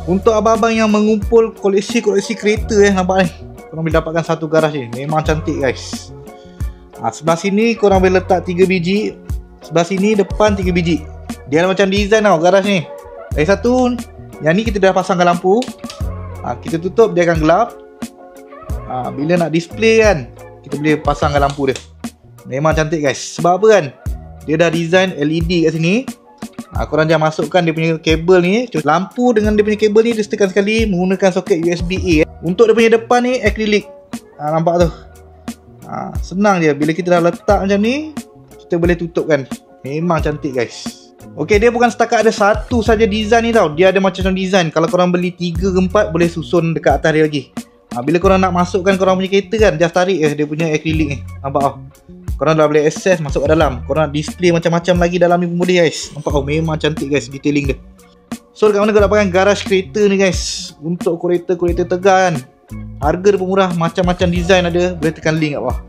Untuk abang-abang yang mengumpul koleksi-koleksi kereta nampak ni, korang boleh dapatkan satu garaj ni. Memang cantik guys. Sebelah sini korang boleh letak 3 biji. Sebelah sini depan 3 biji. Dia ada macam design tau garaj ni. Lagi satu, yang ni kita dah pasangkan lampu. Kita tutup, dia akan gelap. Bila nak display kan, kita boleh pasangkan lampu dia. Memang cantik guys. Sebab apa kan, dia dah design LED kat sini. Korang jangan masukkan dia punya kabel ni. Lampu dengan dia punya kabel ni dia setekan sekali menggunakan soket USB-A. Untuk dia punya depan ni akrilik. Nampak tu. Senang je. Bila kita dah letak macam ni, kita boleh tutup kan. Memang cantik guys. Ok, dia bukan setakat ada satu saja design ni tau. Dia ada macam-macam design. Kalau korang beli 3 ke 4, boleh susun dekat atas dia lagi. Bila korang nak masukkan korang punya kereta kan, just tarik dia punya akrilik ni. Nampak tau. Korang dah boleh access masuk ke dalam. Korang nak display macam-macam lagi dalam ni pun boleh guys. Nampak tau, memang cantik guys detailing dia. So dekat mana korang dapatkan garaj kereta ni guys. Untuk kereta-kereta tegar kan, harga dia pun murah, macam-macam design ada. Boleh tekan link kat bawah.